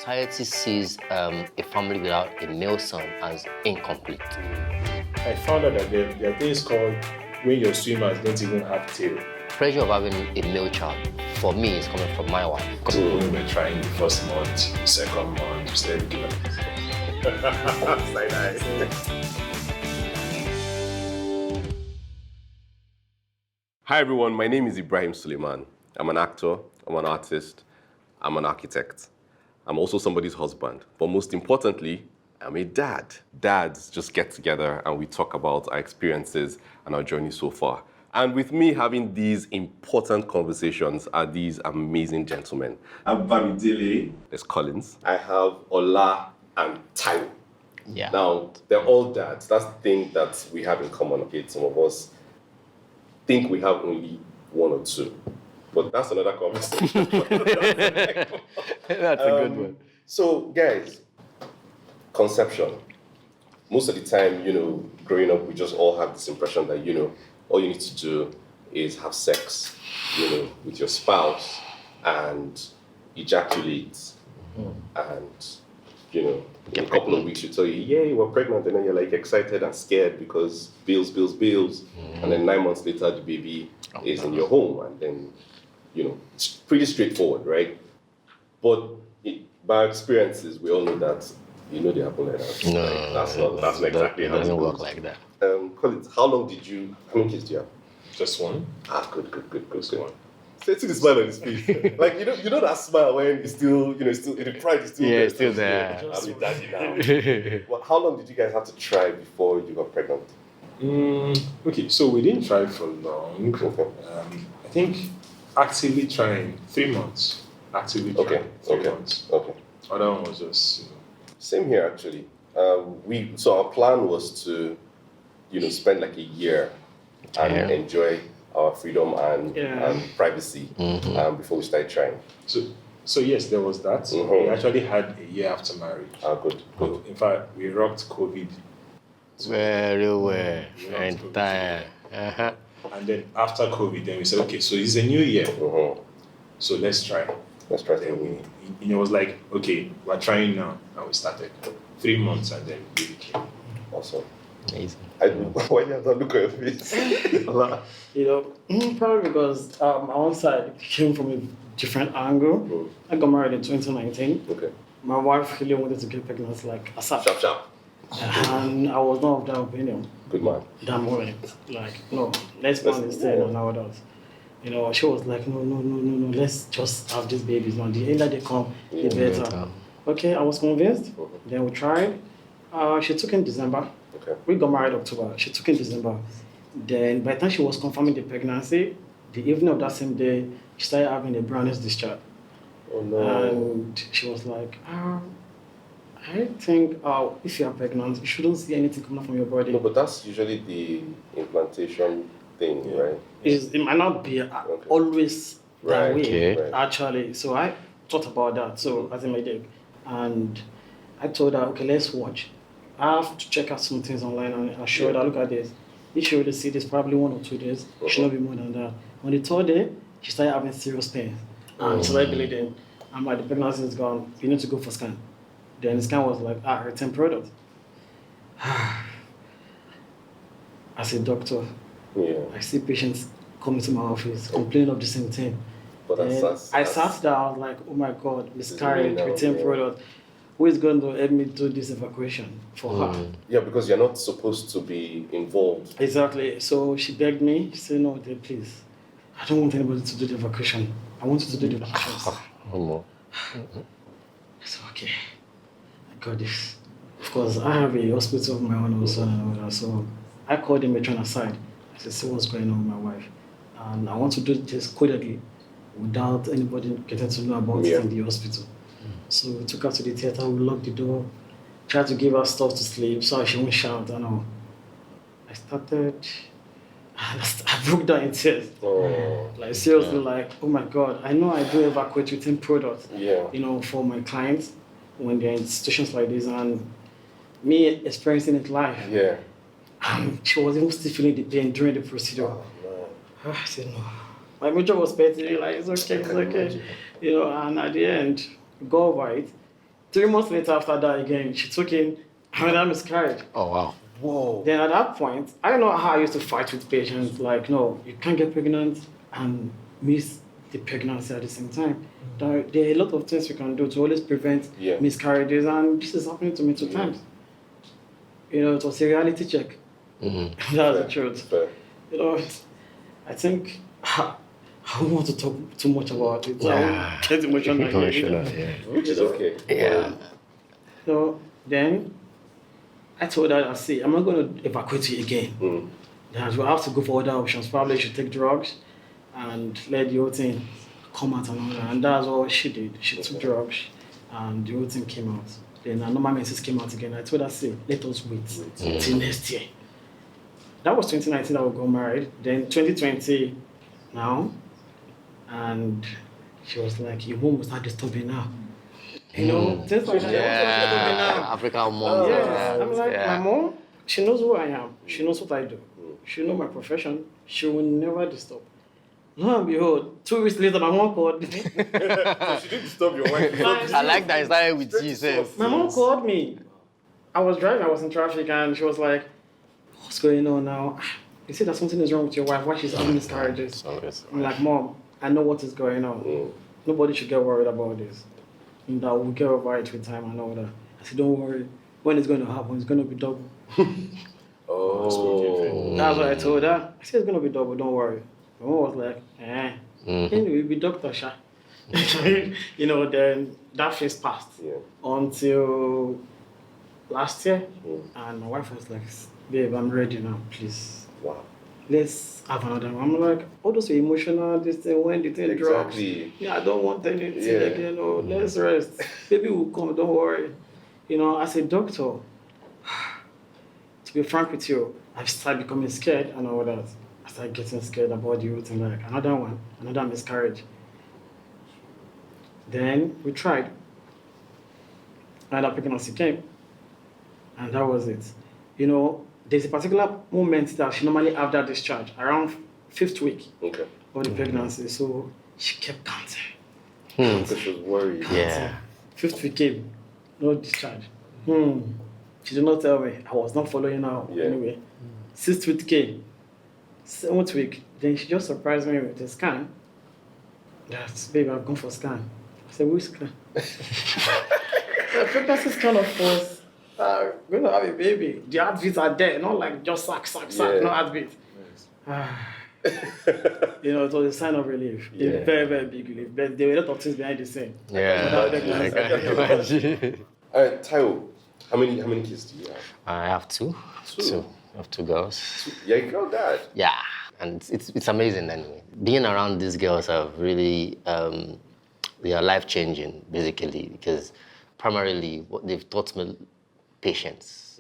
Society sees a family without a male son as incomplete. I found out that there are things called when your swimmers don't even have tail. Pressure of having a male child, for me, is coming from my wife. So when we were trying the first month, the second month, we started looking at this. It's like nice. Hi everyone, my name is Ibrahim Suleiman. I'm an actor, I'm an artist, I'm an architect. I'm also somebody's husband, but most importantly, I'm a dad. Dads just get together and we talk about our experiences and our journey so far. And with me having these important conversations are these amazing gentlemen. I'm Bamidele. There's Collins. I have Ola and Taiwo. Yeah. Now, they're all dads. That's the thing that we have in common. Okay, some of us think we have only one or two. But that's another conversation. That's a good one. So, guys, conception. Most of the time, growing up, we just all have this impression that, all you need to do is have sex, with your spouse and ejaculate. And, in a couple of weeks, you tell you, yeah, we're pregnant. And then you're like excited and scared because bills. And then 9 months later, the baby is in your home. And then, it's pretty straightforward, right? But by experiences, we all know that, they happen like that. No, Like, that's not exactly how it doesn't work goes. like that. Collins, how many kids do you have? Just one? Good. One. See the smile on his face. Like, you know that smile when it's still, the pride is still there. It's still there. I'm a daddy now. Well, how long did you guys have to try before you got pregnant? Okay, so we didn't try for long. I think actively trying 3 months. Actively trying 3 months. Okay. Other one was just, Same here, actually. So our plan was to, spend like a year and enjoy our freedom and privacy before we started trying. So yes, there was that. We actually had a year after marriage. Good. In fact, we rocked COVID. Very well. Entire. And then after COVID, then we said, okay, so it's a new year. So let's try. Then it was like, okay, we're trying now. And we started 3 months and then baby came. Awesome. Amazing. Why do you have that look at your face? Probably because on one side it came from a different angle. I got married in 2019. Okay. My wife really wanted to get pregnant like ASAP. Sharp. And I was not of that opinion. Good man. That moment. Like, no, let's plan this thing and now that. She was like, no, let's just have these babies. No, the earlier they come, the better. Okay, I was convinced. Then we tried. She took in December. Okay. We got married October. She took in December. Then by the time she was confirming the pregnancy, the evening of that same day, she started having a brownish discharge. Oh no. And she was like, I think if you are pregnant, you shouldn't see anything coming out from your body. No, but that's usually the implantation thing, right? It might not be always that way, Right. actually. So I thought about that. So as in my day, and I told her, okay, let's watch. I have to check out some things online, and I showed her, look at this. If she already see this, probably 1 or 2 days. It should not be more than that. On the 3rd day, she started having serious pain. And she started bleeding. I'm like, the pregnancy is gone. You need to go for scan. Then the scan was like, return product. As a doctor, I see patients coming to my office complaining of the same thing. But I sat down, I was like, oh my God, miscarriage, return product. Who is going to help me do this evacuation for her? Yeah, because you're not supposed to be involved. Exactly. So she begged me. She said, no, please. I don't want anybody to do the evacuation. I want you to do the evacuation. I said, okay. I got this. Of course, I have a hospital of my own also and all that. So I called the matron aside. I said, see what's going on with my wife. And I want to do this codedly without anybody getting to know about it in the hospital. So we took her to the theater, we locked the door, tried to give her stuff to sleep so she won't shout and all. I broke down in tears. Like seriously, like, oh my God, I know I do evacuate within products, for my clients when they're in situations like this, and me experiencing it live. Yeah. She was even still feeling the pain during the procedure. I said, no. My major was petty, like, it's okay. And at the end, we got over it. 3 months later after that again, she took in another miscarriage. Oh, wow. Whoa. Then at that point, I don't know how I used to fight with patients. Like, no, you can't get pregnant and miss the pregnancy at the same time. There are a lot of things we can do to always prevent miscarriages, and this is happening to me 2 times. You know, it was a reality check. Mm-hmm. That's the truth. Fair. You know, I think I don't want to talk too much about it. I won't get emotional. Which is okay. Yeah. So then I told her, I say, I'm not going to evacuate you again. That we'll have to go for other options. Probably she should take drugs and let the whole thing come out and all that. And that's what she did. She took drugs and the whole thing came out. Then her normal menses came out again. I told her, say, let us wait till next year. That was 2019 that we got married. Then 2020 now. And she was like, your mom will start disturbing now. You know, things like that. African mom. I'm like, my mom, she knows who I am. She knows what I do. She knows my profession. She will never disturb. Lo and behold, 2 weeks later, my mom called me. So she didn't disturb your wife. I like that it started with you, sis. My mom called me. I was driving, I was in traffic, and she was like, what's going on now? You see that something is wrong with your wife, why she's having miscarriages. I'm like, Mom, I know what is going on. Nobody should get worried about this. And that we'll get over it with time and all that. I said, don't worry. When it's going to happen, it's going to be double. That's what I told her. I said, it's going to be double, don't worry. My mom was like, anyway, be Dr. Sha. You know, then that phase passed until last year. And my wife was like, babe, I'm ready now, please. Wow. Let's have another one. I'm like, all those emotional, this thing, when the thing drops. Yeah, I don't want anything again. No, let's rest. Baby will come, don't worry. You know, as a doctor, to be frank with you, I've started becoming scared and all that. I started getting scared about the whole thing, like another one, another miscarriage. Then we tried. Another pregnancy came. And that was it. You know, there's a particular moment that she normally have that discharge, around 5th week of the pregnancy. So she kept counting. Because she was worried. Yeah. 5th week came, no discharge. She did not tell me. I was not following her anyway. 6th week came, 7th week. Then she just surprised me with a scan. That's, baby, I've gone for scan. I said, which scan? The pregnancy scan, of course. We're going to have a baby. The heartbeats are there, not like just sack, no heartbeat. You know, it was a sign of relief. A very, very big relief. But there were a lot of things behind the scene. Yeah. All right, Taiwo, how many kids do you have? I have two. I have 2 girls. Yeah, girl dad. Yeah. And it's amazing anyway. Being around these girls have really, they are life-changing, basically, because primarily what they've taught me patience.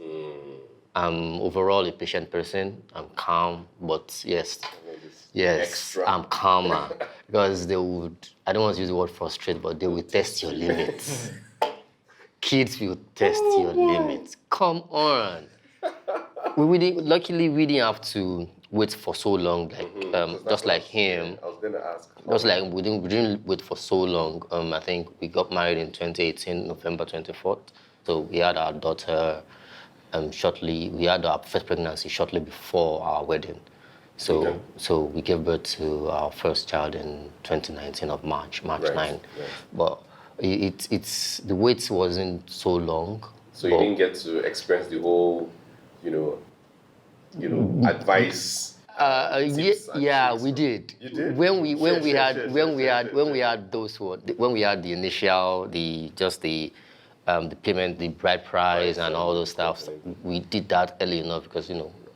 I'm overall a patient person. I'm calm, but yes, extra. I'm calmer because they would, I don't want to use the word frustrate, but they will test your limits. Kids will test your limits. Come on. Luckily, we didn't have to wait for so long, like just like him. I was going to ask. Just like we didn't wait for so long. I think we got married in 2018, November 24th. So we had our daughter shortly. We had our first pregnancy shortly before our wedding. So we gave birth to our first child in 2019 of March 9. Right. But it's the wait wasn't so long. So you didn't get to experience the whole, advice. We did. You did? When we had the initial, the payment, the bride price, and all those stuff, we did that early enough because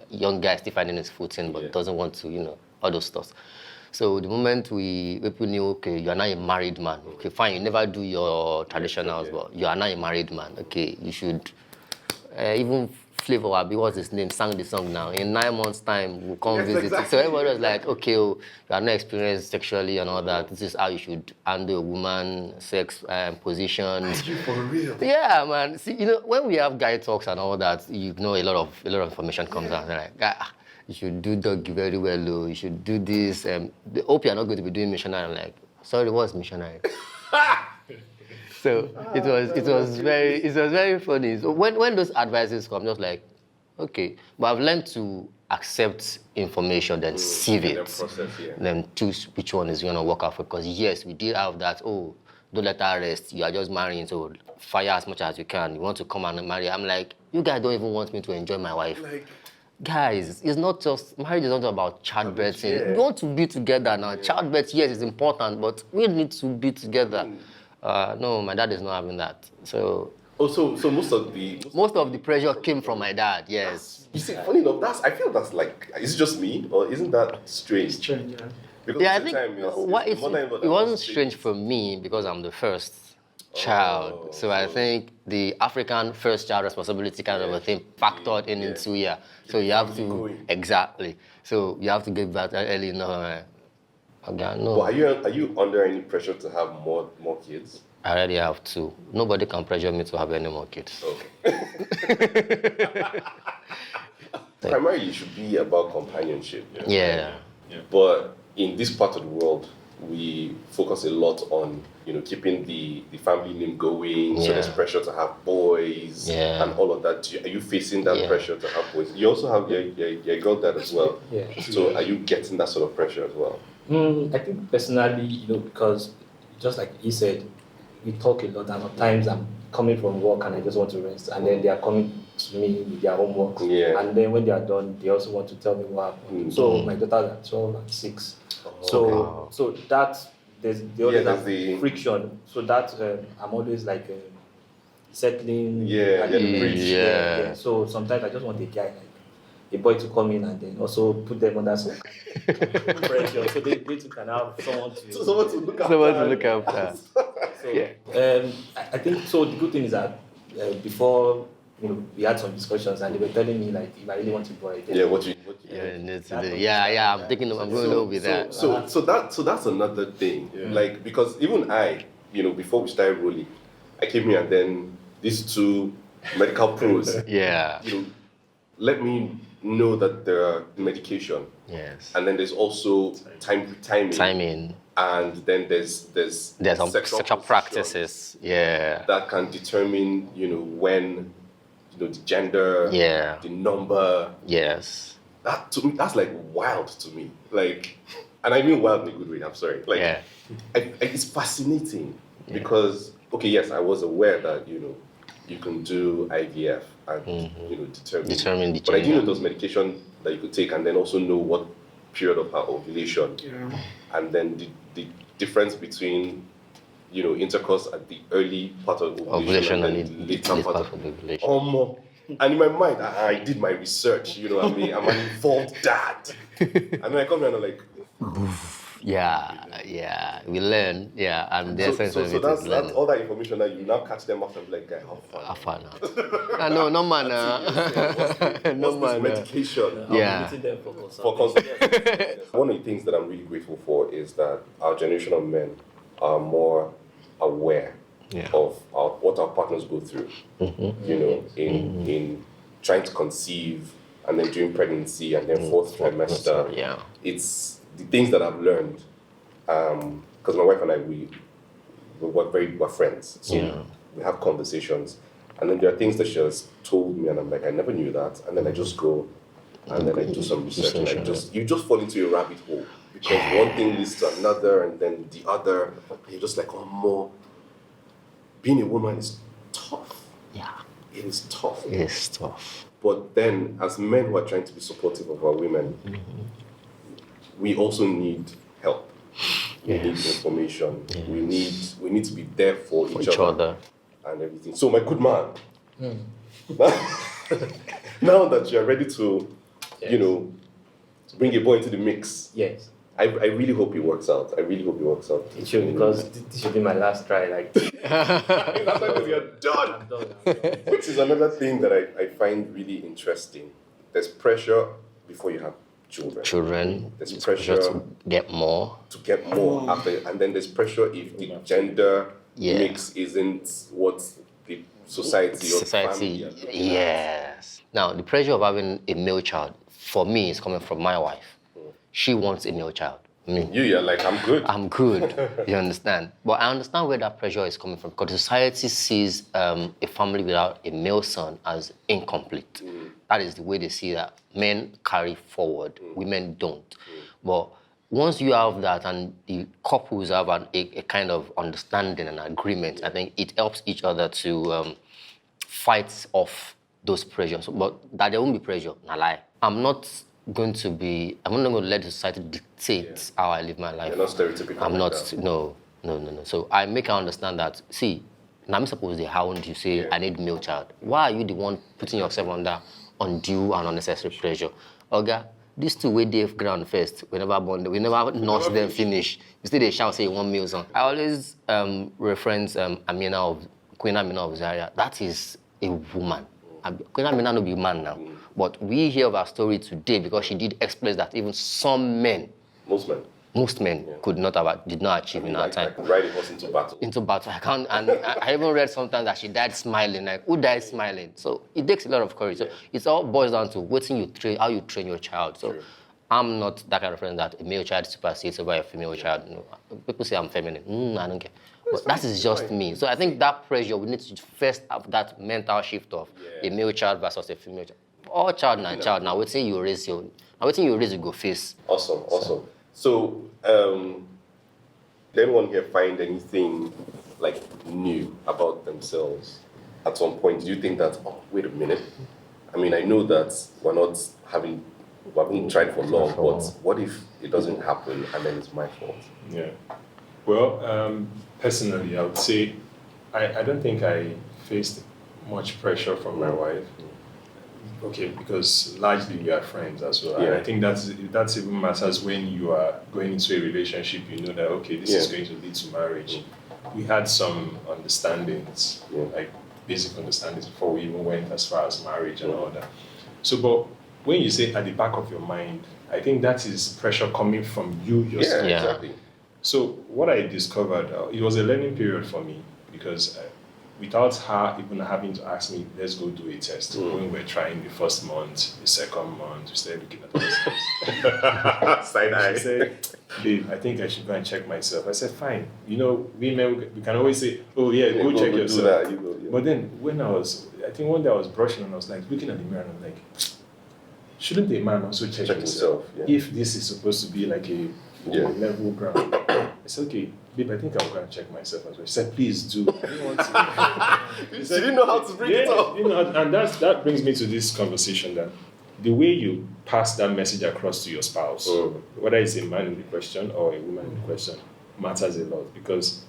young guy still finding his footing, but doesn't want to, all those stuff. So the moment people knew, okay, you are now a married man. Okay, fine, you never do your traditionals, but you are now a married man. Okay, you should even Flavor Abi, what's his name, sang the song now. In 9 months' time, we'll come visit. Exactly. So everybody was like, okay, you are not experienced sexually and all that. This is how you should handle a woman, sex positions. Are you for real? Yeah, man. See, when we have guy talks and all that, a lot of information comes out. They're like, you should do doggy very well, you should do this. They hope you're not going to be doing missionary. I'm like, sorry, what's missionary? So it was very funny. So when those advices come, just like, okay, but I've learned to accept information, then sieve it, then choose which one is going to work out for. Because yes, we did have that. Oh, don't let her rest. You are just marrying, so fire as much as you can. You want to come and marry. I'm like, you guys don't even want me to enjoy my wife. Guys, it's not just, marriage is not about childbirth. Yeah. We want to be together now. Yeah. Childbirth, yes, is important, but we need to be together. No, my dad is not having that. So. So most of the pressure came from my dad. Yes. You see, funny enough, I feel that's like, is it just me, or isn't that strange? Strange, yeah. Because I think it wasn't strange for me because I'm the first child. So I think the African first child responsibility kind of a thing factored into here. So you have to exactly. So you have to get back early. No. Well, are you under any pressure to have more kids? I already have 2. Nobody can pressure me to have any more kids. Okay. Primarily, it should be about companionship. Yeah. But in this part of the world, we focus a lot on keeping the family name going. So there's pressure to have boys and all of that. Are you facing that pressure to have boys? You also have your girl dad as well. Yeah. So are you getting that sort of pressure as well? I think personally, because just like he said, we talk a lot, and at times I'm coming from work and I just want to rest, and then they are coming to me with their homework, and then when they are done, they also want to tell me what happened. So my daughter are 12 and 6, so that there's the friction. So that I'm always like settling. So sometimes I just want a guy, like a boy, to come in and then also put them under some pressure, so they can have someone to look after. So I think so. The good thing is that before we had some discussions, and they were telling me like, if I really want a boy, then what you I'm thinking I'm going to go with that. So that's another thing. Like, because even I, before we started rolling, I came here and then these 2 medical pros, let me know that there are medication. Yes. And then there's also timing. And then there's some sexual practices. That can determine, when, the gender, the number. Yes. That, to me, that's like wild to me. Like, and I mean wild in a good way, I'm sorry. Like, it's fascinating because, okay, yes, I was aware that, you can do IVF and determine the gender. But I didn't know those medication that you could take and then also know what period of her ovulation. And then the difference between intercourse at the early part of ovulation and the later part of ovulation. And in my mind, I did my research. I'm an involved dad. And then I come here and I'm like, we learn, and the essence of it that's is learning. All that information that you now catch them after and be like, guy, how far now? No man. What's this medication? For consultation. One of the things that I'm really grateful for is that our generation of men are more aware of what our partners go through. In trying to conceive and then during pregnancy and then 4th trimester. It's the things that I've learned, because my wife and I, we're friends. So we have conversations. And then there are things that she has told me and I'm like, I never knew that. And then I just go and then I do some research and you just fall into a rabbit hole. Because one thing leads to another and then the other. And you're just like, more. Being a woman is tough. It is tough. It is tough. But then as men who are trying to be supportive of our women, we also need help. We need information. Yes. We need to be there for each other and everything. So my good man, now that you're ready to, bring a boy into the mix. Yes. I really hope it works out. It should, because this should be my last try. Like, because you're done. I'm done. Which is another thing that I find really interesting. There's pressure before you have children. There's pressure to get more. After, and then there's pressure if the gender mix isn't what the society or family. Yes. Now the pressure of having a male child for me is coming from my wife. She wants a male child. Me. You're like, I'm good. I'm good. You understand? But I understand where that pressure is coming from because society sees a family without a male son as incomplete. That is the way they see that men carry forward, women don't. But once you have that and the couples have a kind of understanding and agreement, I think it helps each other to fight off those pressures. But that there won't be pressure, nah lie. I'm not going to let the society dictate how I live my life. You're not stereotypical. I'm not, no. So I make her understand that, see, now I'm supposed to hound you, say, I need male child. Why are you the one putting yourself under undue and unnecessary pressure? Oga, these two way Dave ground first. We never nurse them finish. You see they shout, say, one male son. I always reference Queen Amina of Zaria. That is a woman. Queen Amina no be a man now. But we hear of her story today because she did express that even some men, most men did not achieve in our time. Ride a horse into battle. Into battle. I even read sometimes that she died smiling. Like, who died smiling? So it takes a lot of courage. So it all boils down to how you train your child. So I'm not that kind of friend that a male child supersedes over a female child. No. People say I'm feminine. I don't care. But that is just me. So I think that pressure, we need to first have that mental shift of a male child versus a female child. All child and child. Now, waiting you raise you go face. Awesome. So, did anyone here find anything like new about themselves at some point? Do you think that, oh, wait a minute? I mean, I know that we haven't tried for long, but what if it doesn't happen and then it's my fault? Yeah. Well, personally, I would say I don't think I faced much pressure from my wife. Okay, because largely we are friends as well. Yeah. And I think that's even matters when you are going into a relationship. You know that, okay, this is going to lead to marriage. We had some understandings, like basic understandings before we even went as far as marriage and all that. So, but when you say at the back of your mind, I think that is pressure coming from you yourself. Yeah, exactly. So what I discovered, it was a learning period for me because without her even having to ask me, let's go do a test. When we're trying the first month, the second month, we started looking at ourselves. Side eye. She said, babe, I think I should go and check myself. I said, fine. You know, women, we can always say, oh yeah, go check yourself. But then I think one day I was brushing and I was like looking at the mirror and I'm like, shouldn't a man also check himself? If this is supposed to be like a level ground. I said, okay, babe, I think I'll go and check myself as well. She said, please do. I didn't want to. She didn't know how to bring it up. And that brings me to this conversation that the way you pass that message across to your spouse, whether it's a man in the question or a woman in the question, matters a lot because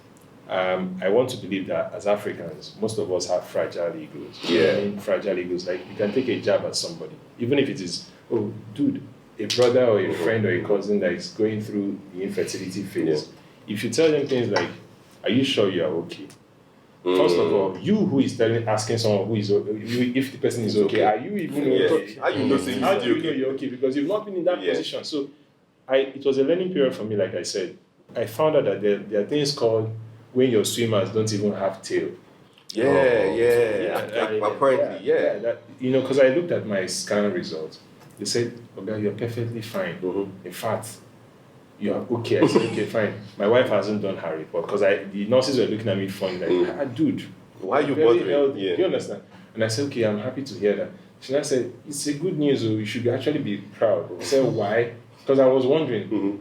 I want to believe that as Africans, most of us have fragile egos. Fragile egos, like you can take a jab at somebody, even if it is, oh, dude, a brother or a friend or a cousin that is going through the infertility phase. If you tell them things like, are you sure you are okay? First of all, you who is asking someone who is if the person is okay, are you even okay? How do you know you're okay? Because you've not been in that position. So it was a learning period for me, like I said. I found out that there are things called when your swimmers don't even have tail. Apparently. Because I looked at my scan results. They said, okay, you're perfectly fine. In fact, you're okay. I said, okay, fine. My wife hasn't done her report because the nurses were looking at me funny, like, dude, why are you bothering? Do you understand? And I said, okay, I'm happy to hear that. She said, it's a good news, you should actually be proud. I said, why? Because I was wondering.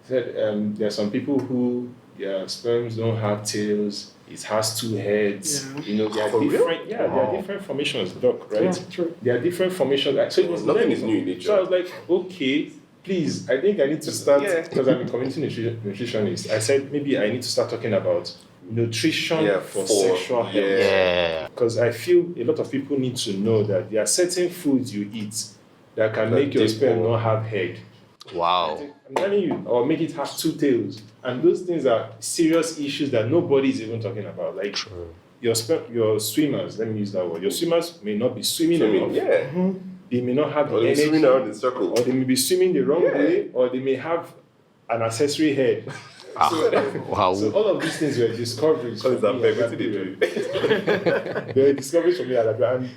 Said, there are some people who their sperms don't have tails. It has two heads. There are different. There are different formations, doc. Right? Yeah, true. There are different formations. So it was nothing is new in nature. So I was like, okay, please. I think I need to start because I'm a community nutritionist. I said maybe I need to start talking about nutrition for sexual health. Because I feel a lot of people need to know that there are certain foods you eat that can make your sperm not have head. Wow. I'm telling you, or make it have two tails. And those things are serious issues that nobody is even talking about. Like your swimmers, let me use that word. Your swimmers may not be swimming enough. They may not have energy. Swimming around in circles. Or they may be swimming the wrong way, or they may have an accessory head. So all of these things were discoveries. They were discoveries for me at that time. And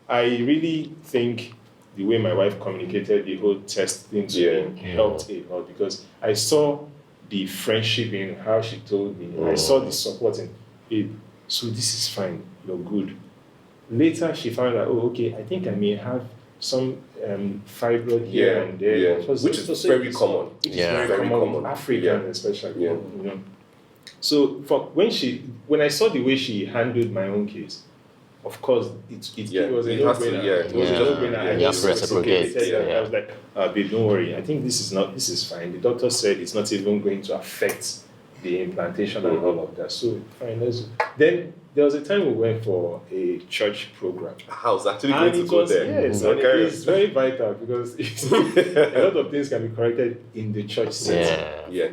I really think the way my wife communicated the whole test thing to me helped a lot, because I saw the friendship in how she told me. I saw the support in it. So this is fine, you're good. Later, she found out, oh, okay, I think I may have some fibroid here and there. Which is very common. Which is very common. African especially. You know. So when I saw the way she handled my own case, of course, it was a no-brainer. It was a no-brainer. You have to reciprocate. I was like, babe, don't worry. I think this is fine. The doctor said it's not even going to affect the implantation and all of that. So fine, then there was a time we went for a church program. I was actually going to go there. Yes, and it's very vital, because a lot of things can be corrected in the church setting.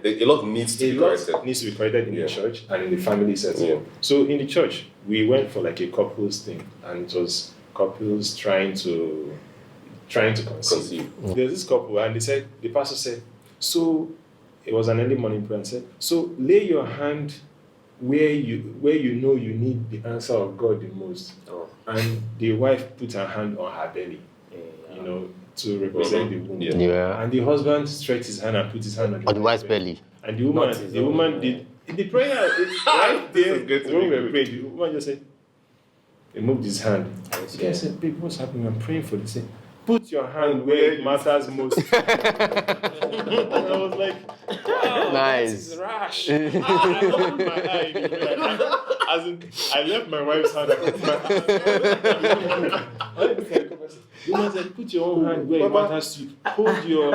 A lot needs to be corrected. Needs to be corrected in the church and in the family setting. So in the church, we went for like a couples thing, and it was couples trying to conceive. There's this couple, and the pastor said, so it was an early morning prayer, and said, so lay your hand where you know you need the answer of God the most. And the wife put her hand on her belly, to represent the womb. And the husband stretched his hand and put his hand on the wife's belly. And the woman did the prayer right there when we were praying. The woman just said, he moved his hand. The guy said, babe, what's happening? I'm praying for this. Put your hand where it matters most. And I was like, wow, nice. This is rash. I opened my eye. As in, I left my wife's hand. I opened my hand. The woman said, put your own hand where it matters to you. Hold your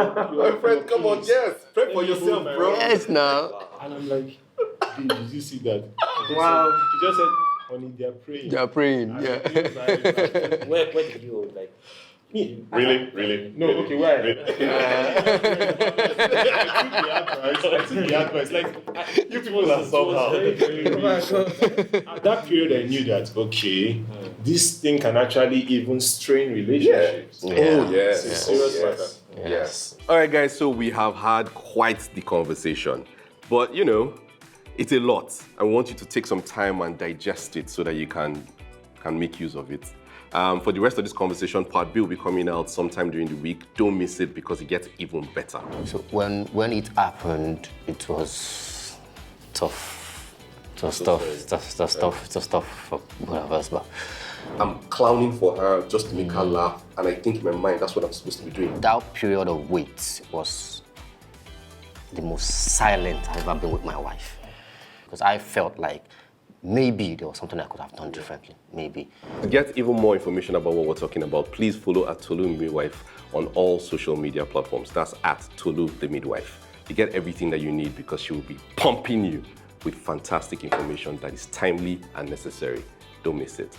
friend, come on, yes. Pray for yourself, bro. Yes, now. And I'm like, did you see that? Wow. She just said, honey, they are praying. They are praying, Where did you, like... Me? Really? No, okay, why? I took the advice. Like, you people are somehow. At that period, I knew that, okay, this thing can actually even strain relationships. Oh, yes. It's a serious matter. Yes. All right, guys, so we have had quite the conversation. But, it's a lot. I want you to take some time and digest it so that you can make use of it. For the rest of this conversation, part B will be coming out sometime during the week. Don't miss it, because it gets even better. So when it happened, it was tough. It was tough for both of us. But I'm clowning for her just to make her laugh, and I think in my mind that's what I'm supposed to be doing. That period of wait was the most silent I've ever been with my wife, because I felt like maybe there was something I could have done differently, maybe. To get even more information about what we're talking about, please follow at Tolu Midwife on all social media platforms. That's at Tolu the Midwife. You get everything that you need, because she will be pumping you with fantastic information that is timely and necessary. Don't miss it.